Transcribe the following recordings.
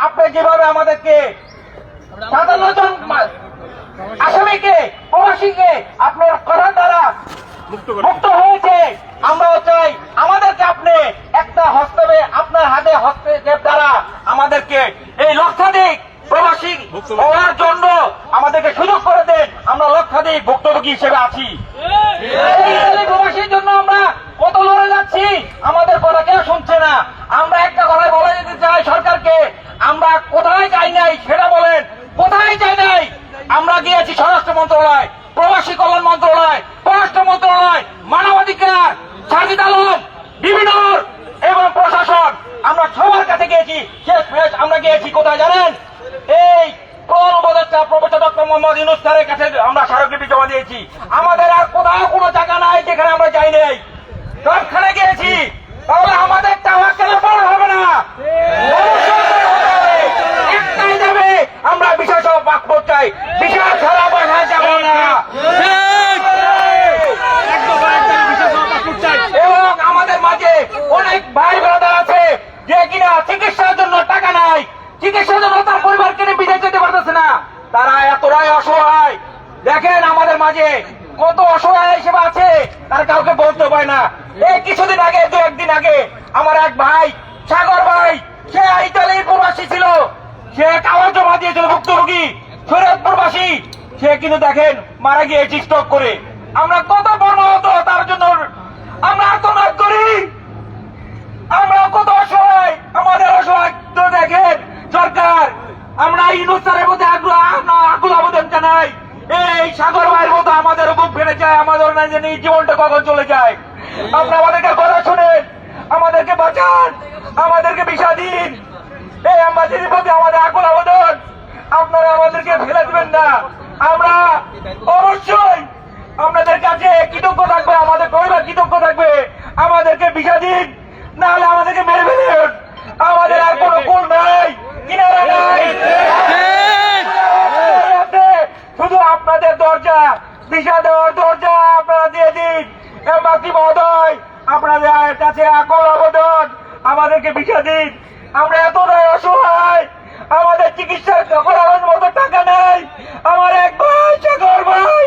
আপনি যেভাবে আমাদেরকে 57 জন আসামিকে প্রবাসীকে আপনার করার দ্বারা মুক্ত হয়েছে, আমরাও চাই আমাদেরকে আপনি একটা হস্তবে আপনার হাতে হস্তক্ষেপ দ্বারা আমাদেরকে এই লক্ষাধিক প্রবাসী হওয়ার জন্য আমাদেরকে সুযোগ করে দেন। আমরা লক্ষাধিক ভুক্তভোগী হিসেবে আছি। প্রবাসীর জন্য আমরা কত লড়ে যাচ্ছি, আমাদের কথা কেউ শুনছে না। আমরা একটা কথাই বলে যেতে চাই সরকারকে, আমরা কোথায় যাই নাই সেটা বলেন, কোথায় যাই নাই? আমরা গিয়েছি স্বরাষ্ট্র মন্ত্রণালয়, প্রবাসী কল্যাণ মন্ত্রণালয়, পররাষ্ট্র মন্ত্রণালয়, মানবাধিকার, সাজিদ আলম, বিভিন্ন এবং প্রশাসন, আমরা সবার কাছে গিয়েছি। শেষ আমরা গিয়েছি কোথায় জানেন? এই প্রধান উপদেষ্টা প্রফেসর ডক্টর মোহাম্মদ ইউনূস স্যারের কাছে আমরা স্মারকলিপি জমা দিয়েছি। আমাদের আর কোথাও কোনো জায়গা নাই যেখানে আমরা যাই নাই, সবখানে গিয়েছি। তাহলে আমাদের চাওয়া কেন বড় হবে না? একটাই যাবে, আমরা বিশেষ বাক্য চাই, বিশেষ সারা বাসায় যাব না। এবং আমাদের মাঝে অনেক ভাই ব্রাদার আছে যে কিনা চিকিৎসার জন্য টাকা নাই, চিকিৎসার জন্য তার পরিবারকে নিয়ে বিদেশ যেতে পারতেছে না, তারা এতটাই অসহায়। দেখেন আমাদের মাঝে কত অসহায় হিসেবে আছে, তার কাউকে বলতে পারে না। এই কিছুদিন আগে, দু একদিন আগে আমার এক ভাই সাগর ভাই, সে ইতালির প্রবাসী ছিল, সে কাগজ জমা দিয়েছিল ভুক্তভোগী শরীয়ত প্রবাসী, সে কিন্তু দেখেন মারা গিয়েছে স্ট্রোক করে। আমরা কত বর্ণহত তার জন্য আমরা আত্মনাদ করি, আমরা কত অসহায়, আমাদের অসহায় তো দেখেন সরকার। আমরা ইউনূস স্যারের মধ্যে আকুল আবেদন জানাই, এই সাগর ভাইয়ের মতো আমাদের বুক ফেটে যায়, আমাদের জীবনটা কখন চলে যায়। আপনারা আমাদেরকে কথা শুনেন, আমাদেরকে বাঁচান, আমাদেরকে ভিসা দিন। এই অ্যাম্বাসির প্রতি আমাদের আকুল আবেদন, আপনারা আমাদেরকে ফেলে দিবেন না। আমরা অবশ্যই আপনাদের কাছে কৃতজ্ঞ থাকবে, আমাদের পরিবার কৃতজ্ঞ থাকবে। আমাদেরকে ভিসা দিন, নাহলে আমাদেরকে মেরে ফেলুন। আমাদের আর কোনো কুল নাই, কিনারা নাই, শুধু আপনাদের দরজা, ভিসা দেওয়ার দরজা আপনারা দিয়ে দিন। এমবাসি মহোদয়, আপনাদের কাছে আকুল আবেদন, আমাদেরকে ভিসা দিন। আমরা এতটাই অসহায়, আমাদের চিকিৎসার করানোর মতো টাকা নেই। আমার এক ভাই সাগর ভাই,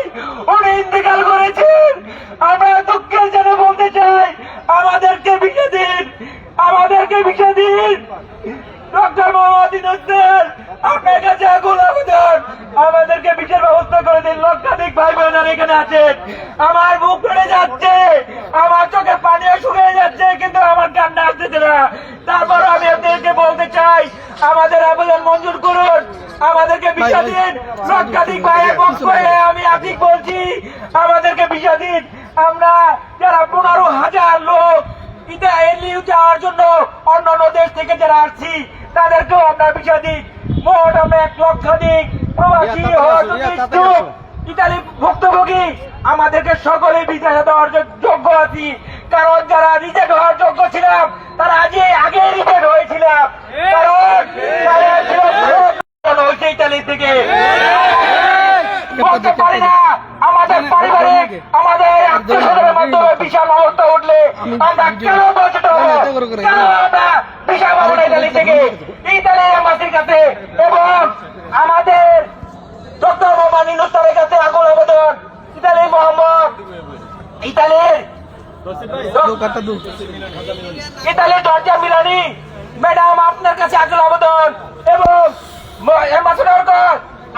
উনি ইন্তেকাল করেছেন। আমরা দুঃখের জন্য বলতে চাই, আমাদেরকে ভিসা দিন, আমাদেরকে ভিসা দিন। ডক্টর মোহাম্মদ ইউনূস স্যার, আপনার কাছে আকুল আবেদন, আমাদেরকে ভিসার ব্যবস্থা করে দিন। লক্ষাধিক ভাই বোনেরা এখানে আছেন, আমার বুক ফেটে যাচ্ছে, আমার চোখে পানিও শুকিয়ে যাচ্ছে, কিন্তু আমার কান্না আসতেছে না। তারপর আমি আপনাদেরকে বলতে চাই, আমাদের আবেদন মঞ্জুর করুন, আমাদেরকে ভিসা দিন। লক্ষাধিক ভাইয়ের পক্ষ হয়ে আমি আতিক বলছি, আমাদেরকে ভিসা দিন। আমরা যারা 15,000 লোক ইতালি যাওয়ার জন্য অন্যান্য দেশ থেকে যারা আসছি, তাদেরকেও আমরা ভিসা দিন। মোট আমরা 1 লক্ষাধিক প্রবাসী ইতালি ভুক্তভোগী, আমাদেরকে সকলে ভিসা দেওয়ার যোগ্য আছি। কারণ যারা রিজেক্ট হওয়ার যোগ্য ছিলাম, তারা আগে রিজেক্ট হয়েছিলাম, কারণ ইতালি থেকে বলতে পারি না। আমাদের পারিবারিক, আমাদের আত্মীয়-স্বজনের মাধ্যমে বিশাল অবস্থা উঠলে আমরা কেন বঞ্চিত হবো? কেন আমরা বিশাল পাবো না ইতালি থেকে, ইতালির এম্বাসির কাছে এবং আমাদের ডক্টর মোহাম্মদ ইউনূস স্যারের কাছে আকুল আবেদন। ইতালির জর্জিয়া মিলানি ম্যাডাম, আপনার কাছে আকুল আবেদন এবং অ্যাম্বাসেডরকে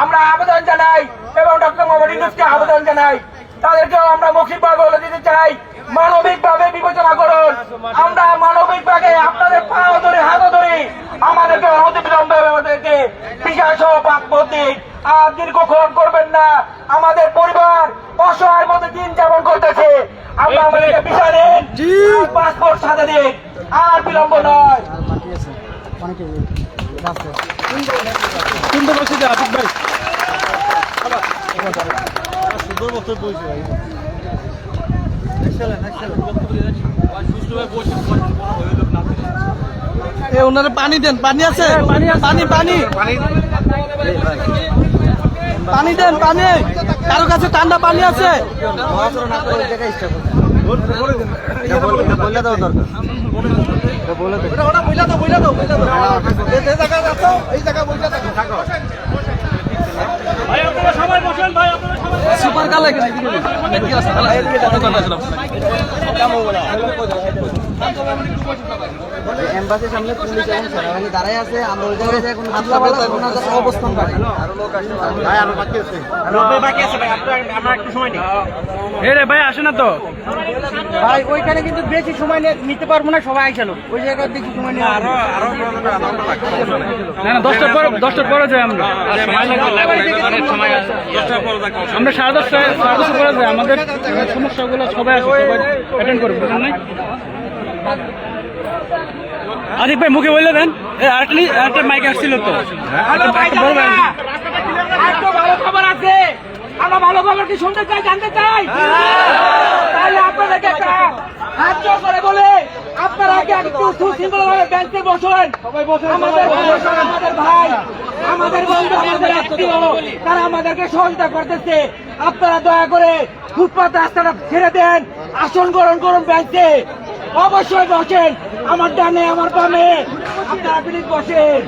আমরা আবেদন জানাই এবং ডক্টর মোহাম্মদ ইউনূসকে আবেদন জানাই। তাদেরকেও আমরা মৌখিকভাবে বলে দিতে চাই, মানবিকভাবে বিবেচনা করুন। আমরা মানবিকভাবে আপনাদের পা ধরে হাত ধরে আমাদেরকে অনতিবিলম্বে আমাদেরকে ভিসা সহ পাসপোর্ট দিন। আর দীর্ঘক্ষণ করবেন না, আমাদের পরিবার অসহায়ের মধ্যে দিন যাপন করতেছে। আমরা আমাদেরকে ভিসা দিন, পাসপোর্ট সাথে দিন, আর বিলম্ব নয়। ওনারা পানি দেন, পানি আছে, পানি পানি পানি দেন, পানি কারো কাছে ঠান্ডা পানি আছে? বলে আছে অনেক কথা আছে এমবাসির সামনে পুলিশ এবং সেনাবাহিনী দাঁড়ায় আছে, আমরা ওই জায়গায় যাই কোনো অবস্থান পাই। ভাই আসে না তো ভাই ওইখানে কিন্তু বেশি সময় নিতে পারবো না, সবাই আইসালো ওই জায়গায় বেশি সময় নিয়ে না না 10টার পরে যাই আমরা আমরা 10:30 পরে যাই, আমাদের সমস্যাগুলো সবাই আছে, সবাই অ্যাটেন্ড করবে, বুঝলেন নাই? আরিফ ভাই মুখে বললে দেন, একটা মাইক আসছিল তো, হ্যালো ভাই, একটা ভালো খবর আছে। আমরা ভালো খবর কি শুনতে চাই, জানতে চাই? তাহলে আপনাদেরকে একটা হাত জোড় করে বলে আপনারা আগে একটু সুশৃঙ্খলভাবে বেঞ্চে বসুন। আমাদের ভাই, আমাদের বন্ধু, আমাদের আত্মীয়, তারা আমাদেরকে সহযোগিতা করতেছে। আপনারা দয়া করে ফুটপাত রাস্তাটা ছেড়ে দেন, আসন গ্রহণ করুন বেঞ্চে। অবশ্যই বসেন, আমার ডানে আমার বামে, আপনারা প্লিজ বসেন।